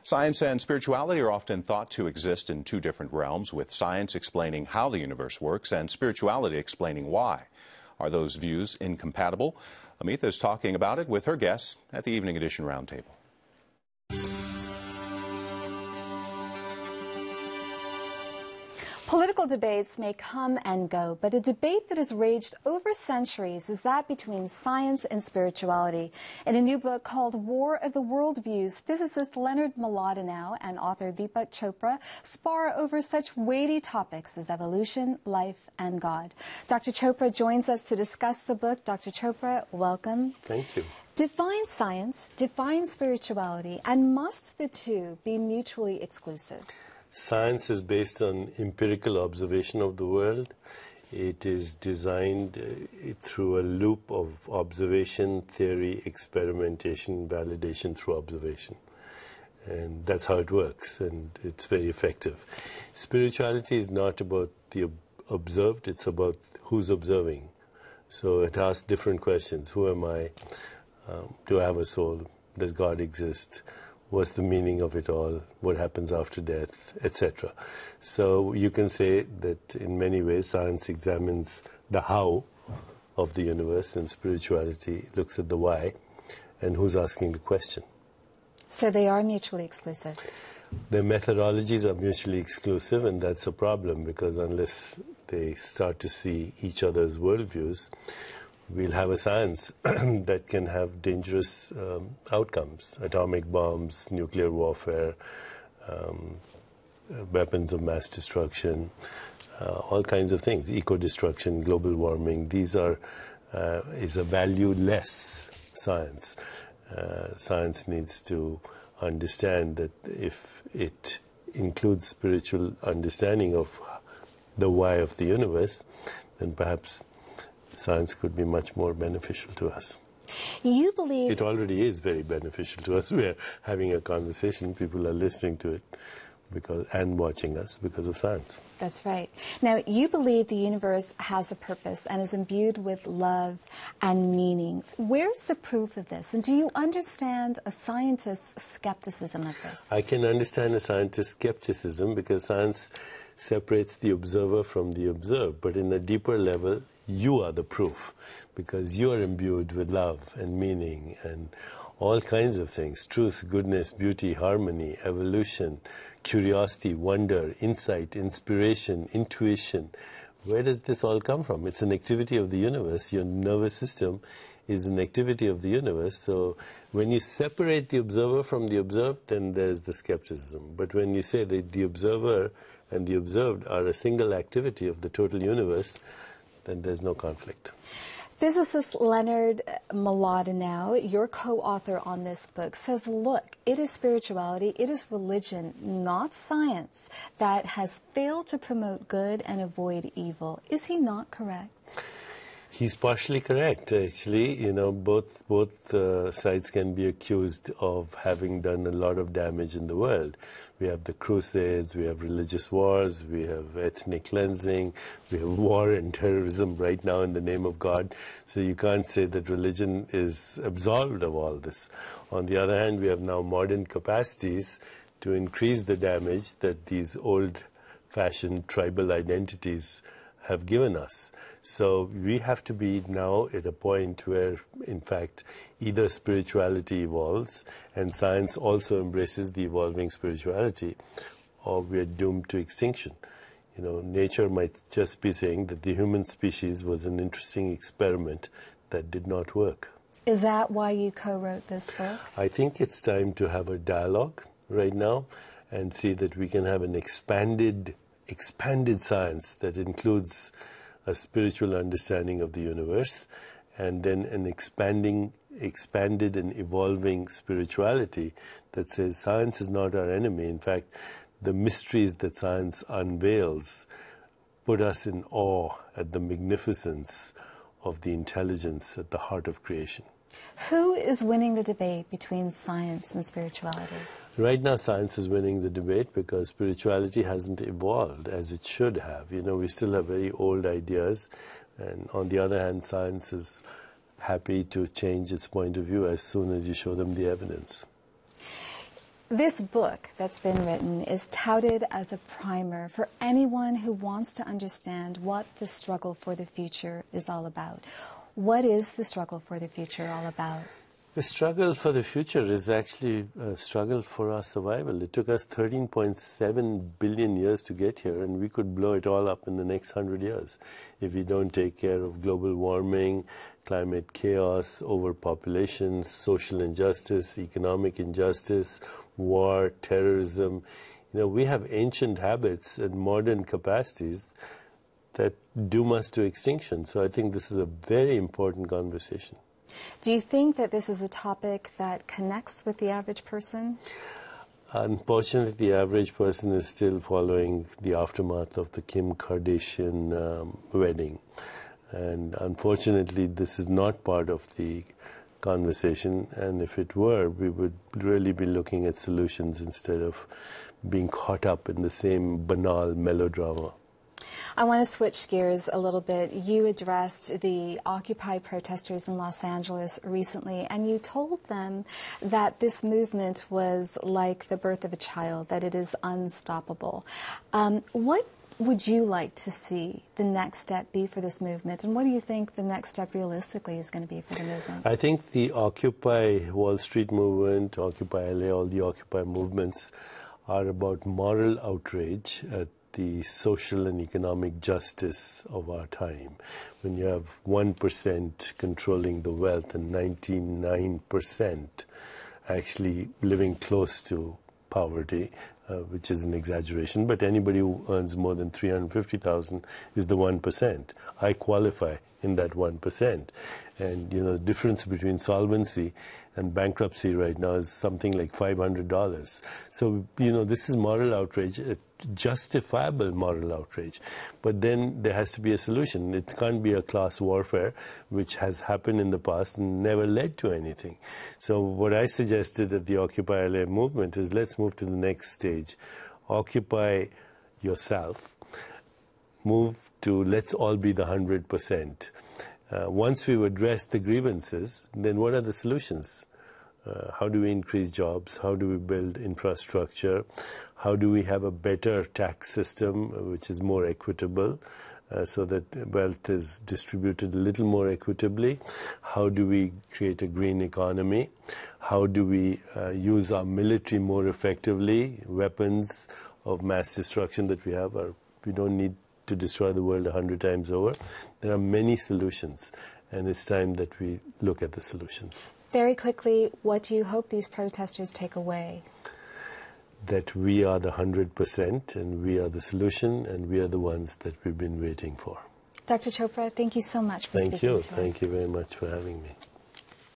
Science and spirituality are often thought to exist in two different realms, with science explaining how the universe works and spirituality explaining why. Are those views incompatible? Amita is talking about it with her guests at the Evening Edition Roundtable. Political debates may come and go, but a debate that has raged over centuries is that between science and spirituality. In a new book called War of the Worldviews, physicist Leonard Mlodinow and author Deepak Chopra spar over such weighty topics as evolution, life, and God. Dr. Chopra joins us to discuss the book. Dr. Chopra, welcome. Thank you. Define science, define spirituality, and must the two be mutually exclusive? Science is based on empirical observation of the world. It is designed through a loop of observation, theory, experimentation, validation through observation. And that's how it works, and it's very effective. Spirituality is not about the observed, it's about who's observing. So it asks different questions. Who am I? Do I have a soul? Does God exist? What's the meaning of it all? What happens after death, etc. So you can say that in many ways science examines the how of the universe and spirituality looks at the why and who's asking the question. So they are mutually exclusive. Their methodologies are mutually exclusive, and that's a problem because unless they start to see each other's worldviews, we'll have a science that can have dangerous outcomes. Atomic bombs, nuclear warfare, weapons of mass destruction, all kinds of things, eco-destruction, global warming. These are is a valueless science. Science needs to understand that if it includes spiritual understanding of the why of the universe, then perhaps science could be much more beneficial to us. You believe... It already is very beneficial to us. We are having a conversation. People are listening to it and watching us because of science. That's right. Now, you believe the universe has a purpose and is imbued with love and meaning. Where's the proof of this? And do you understand a scientist's skepticism of this? I can understand a scientist's skepticism because science separates the observer from the observed. But in a deeper level, you are the proof because you are imbued with love and meaning and all kinds of things: truth, goodness, beauty, harmony, evolution, curiosity, wonder, insight, inspiration, intuition. Where does this all come from? It's an activity of the universe. Your nervous system is an activity of the universe. So when you separate the observer from the observed, then there's the skepticism. But when you say that the observer and the observed are a single activity of the total universe, then there's no conflict. Physicist Leonard Mlodinow, your co-author on this book, says, look, it is spirituality, it is religion, not science, that has failed to promote good and avoid evil. Is he not correct? He's partially correct, actually. You know, both sides can be accused of having done a lot of damage in the world. We have the Crusades, we have religious wars, we have ethnic cleansing, we have war and terrorism right now in the name of God. So you can't say that religion is absolved of all this. On the other hand, we have now modern capacities to increase the damage that these old-fashioned tribal identities have given us. So we have to be now at a point where, in fact, either spirituality evolves and science also embraces the evolving spirituality, or we are doomed to extinction. You know, nature might just be saying that the human species was an interesting experiment that did not work. Is that why you co-wrote this book? I think it's time to have a dialogue right now and see that we can have an expanded science that includes a spiritual understanding of the universe, and then an expanded and evolving spirituality that says science is not our enemy. In fact, the mysteries that science unveils put us in awe at the magnificence of the intelligence at the heart of creation. Who is winning the debate between science and spirituality? Right now, science is winning the debate because spirituality hasn't evolved as it should have. You know, we still have very old ideas, and on the other hand, science is happy to change its point of view as soon as you show them the evidence. This book that's been written is touted as a primer for anyone who wants to understand what the struggle for the future is all about. What is the struggle for the future all about? The struggle for the future is actually a struggle for our survival. It took us 13.7 billion years to get here, and we could blow it all up in the next 100 years if we don't take care of global warming, climate chaos, overpopulation, social injustice, economic injustice, war, terrorism. You know, we have ancient habits and modern capacities that doom us to extinction. So I think this is a very important conversation. Do you think that this is a topic that connects with the average person? Unfortunately, the average person is still following the aftermath of the Kim Kardashian wedding. And unfortunately, this is not part of the conversation. And if it were, we would really be looking at solutions instead of being caught up in the same banal melodrama. I want to switch gears a little bit. You addressed the Occupy protesters in Los Angeles recently, and you told them that this movement was like the birth of a child, that it is unstoppable. What would you like to see the next step be for this movement, and what do you think the next step realistically is going to be for the movement? I think the Occupy Wall Street movement, Occupy LA, all the Occupy movements are about moral outrage at the social and economic justice of our time. When you have 1% controlling the wealth and 99% actually living close to poverty, which is an exaggeration, but anybody who earns more than $350,000 is the 1%. I qualify in that 1%. And, you know, the difference between solvency and bankruptcy right now is something like $500. So, you know, this is moral outrage, a justifiable moral outrage. But then there has to be a solution. It can't be a class warfare, which has happened in the past and never led to anything. So what I suggested at the Occupy LA movement is let's move to the next stage. Occupy yourself. Move to let's all be the 100%. Once we've addressed the grievances, then what are the solutions? How do we increase jobs? How do we build infrastructure? How do we have a better tax system which is more equitable so that wealth is distributed a little more equitably? How do we create a green economy? How do we use our military more effectively? Weapons of mass destruction that we have, we don't need to destroy the world 100 times over. There are many solutions, and it's time that we look at the solutions. Very quickly, what do you hope these protesters take away? That we are the 100%, and we are the solution, and we are the ones that we've been waiting for. Dr. Chopra, thank you so much for speaking to us. Thank you very much for having me.